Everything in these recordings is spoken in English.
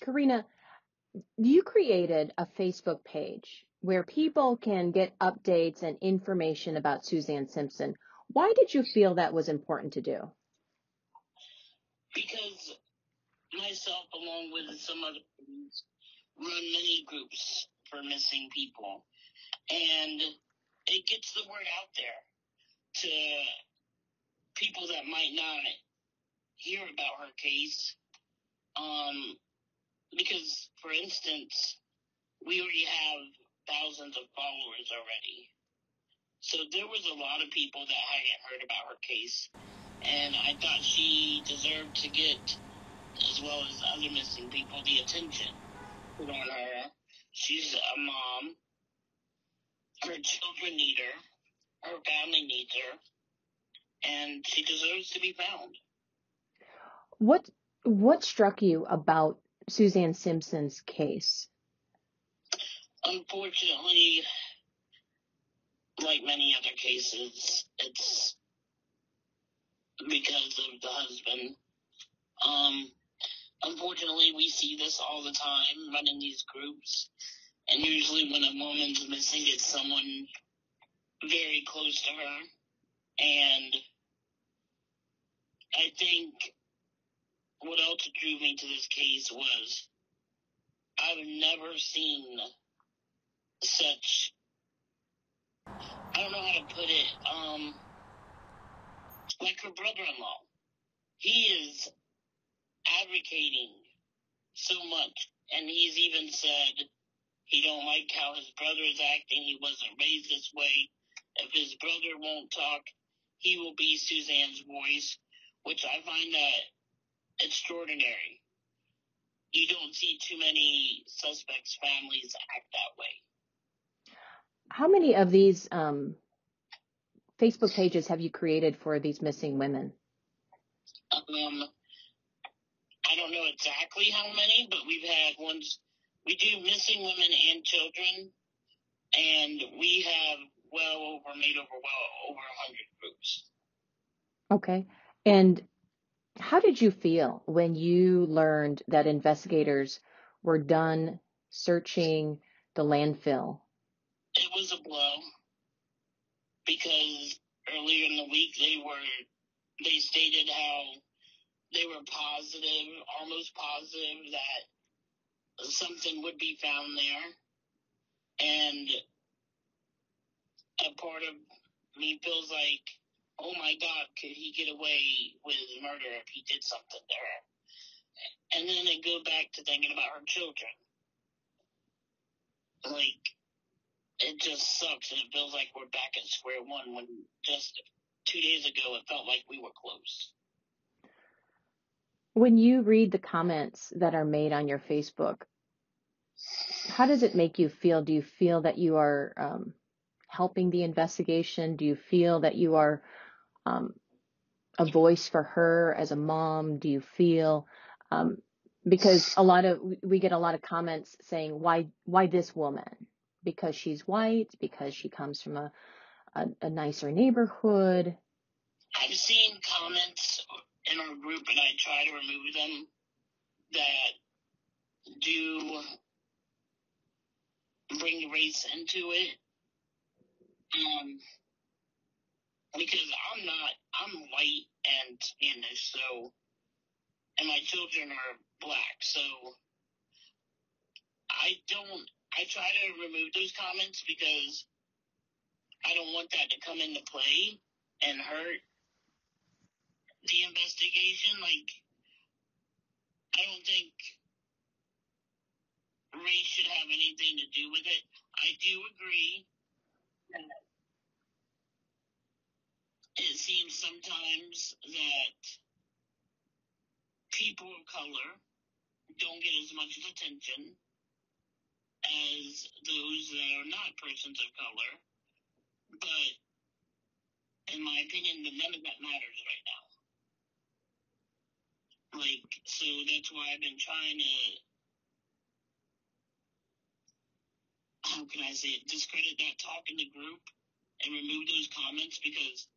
Karena, you created a Facebook page where people can get updates and information about Suzanne Simpson. Why did you feel that was important to do? Because myself, along with some other friends, run many groups for missing people. And it gets the word out there to people that might not hear about her case. Because, for instance, we already have thousands of followers already. So there was a lot of people that hadn't heard about her case. And I thought she deserved to get, as well as other missing people, the attention put on her. She's a mom. Her children need her. Her family needs her. And she deserves to be found. What struck you about Suzanne Simpson's case? Unfortunately, like many other cases, it's because of the husband. Unfortunately, we see this all the time running these groups. And usually when a woman's missing, it's someone very close to her. And I think what else drew me to this case was I've never seen such, I don't know how to put it, like her brother-in-law. He is advocating so much, and he's even said he don't like how his brother is acting. He wasn't raised this way. If his brother won't talk, he will be Suzanne's voice, which I find that extraordinary. You don't see too many suspects' families act that way. How many of these Facebook pages have you created for these missing women? I don't know exactly how many, but we've had ones. We do missing women and children, and we have made over 100 groups. Okay. And how did you feel when you learned that investigators were done searching the landfill? It was a blow because earlier in the week they stated how they were positive, almost positive that something would be found there. And a part of me feels like, oh my God, could he get away with murder if he did something to her? And then I go back to thinking about her children. Like, it just sucks, and it feels like we're back at square one when just 2 days ago it felt like we were close. When you read the comments that are made on your Facebook, how does it make you feel? Do you feel that you are helping the investigation? Do you feel that you are a voice for her as a mom? Do you feel, because we get a lot of comments saying, why this woman? Because she's white, because she comes from a nicer neighborhood. I've seen comments in our group, and I try to remove them, that do bring race into it. Because I'm white and Spanish, and my children are black, so I try to remove those comments because I don't want that to come into play and hurt the investigation. Like, I don't think race should have anything to do with it. I do agree that it seems sometimes that people of color don't get as much attention as those that are not persons of color. But in my opinion, none of that matters right now. Like, so that's why I've been trying to, how can I say it, discredit that talk in the group and remove those comments, because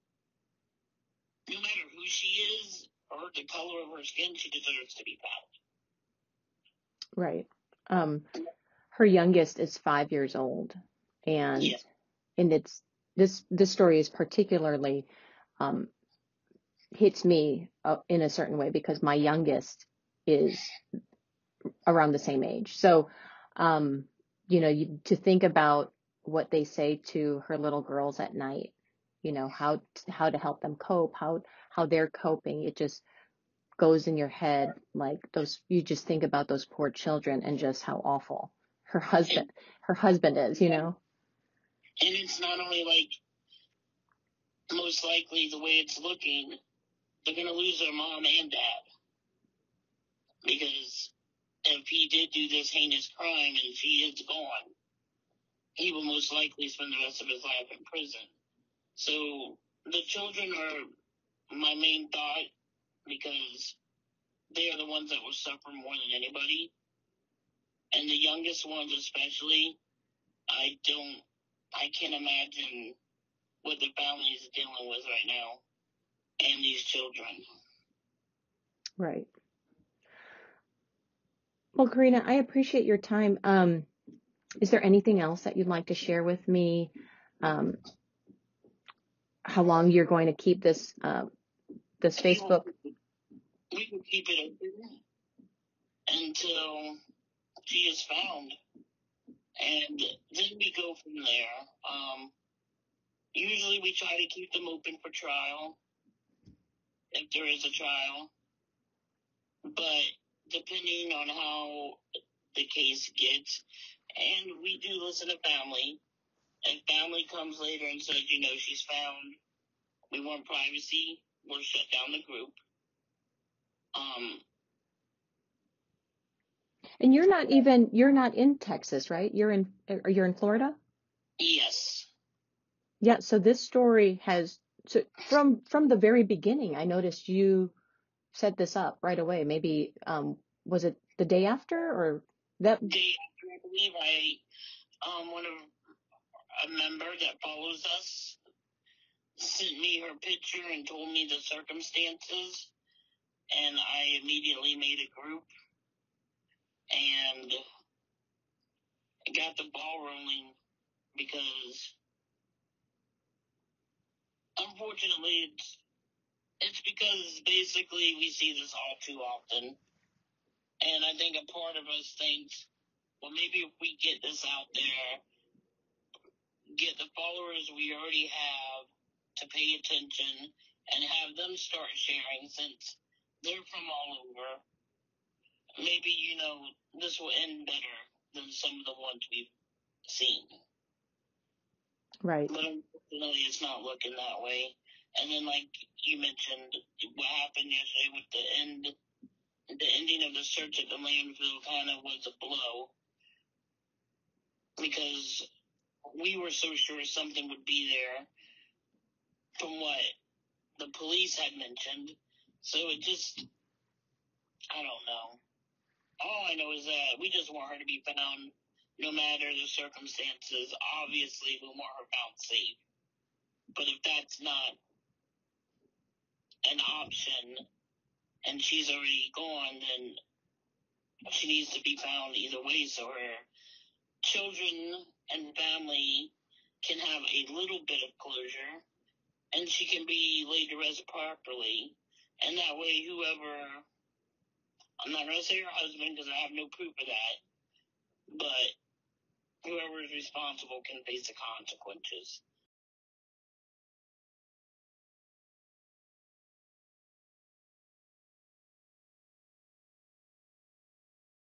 no matter who she is or the color of her skin, she deserves to be found. Right. Um, her youngest is 5 years old, and Yeah. it's this story is particularly um, hits me in a certain way because my youngest is around the same age. So, to think about what they say to her little girls at night, how to help them cope, how they're coping, it just goes in your head like those. You just think about those poor children and just how awful her husband is. And it's not only like, most likely the way it's looking, they're going to lose their mom and dad. Because if he did do this heinous crime and she is gone, he will most likely spend the rest of his life in prison. So the children are my main thought because they are the ones that will suffer more than anybody. And the youngest ones especially, I can't imagine what the family is dealing with right now and these children. Right. Well, Karena, I appreciate your time. Is there anything else that you'd like to share with me? How long you're going to keep this Facebook? We will keep it open until she is found, and then we go from there. Usually we try to keep them open for trial, if there is a trial, but depending on how the case gets, and we do listen to family. If family comes later and says, she's found, we want privacy, we'll shut down the group. And you're not in Texas, right? You're in Florida? Yes. Yeah, so this story from the very beginning, I noticed you set this up right away. Maybe was it the day after or that Day after, I believe one of a member that follows us sent me her picture and told me the circumstances, and I immediately made a group and got the ball rolling because unfortunately it's because basically we see this all too often, and I think a part of us thinks, well, maybe if we get this out there, get the followers we already have to pay attention and have them start sharing since they're from all over, maybe, this will end better than some of the ones we've seen. right? But unfortunately, it's not looking that way. And then, like you mentioned, what happened yesterday with the ending of the search at the landfill kind of was a blow because we were so sure something would be there from what the police had mentioned. So it just, I don't know. All I know is that we just want her to be found no matter the circumstances. Obviously, we want her found safe. But if that's not an option and she's already gone, then she needs to be found either way so her children and family can have a little bit of closure and she can be laid to rest properly. And that way, whoever, I'm not going to say her husband because I have no proof of that, but whoever is responsible can face the consequences.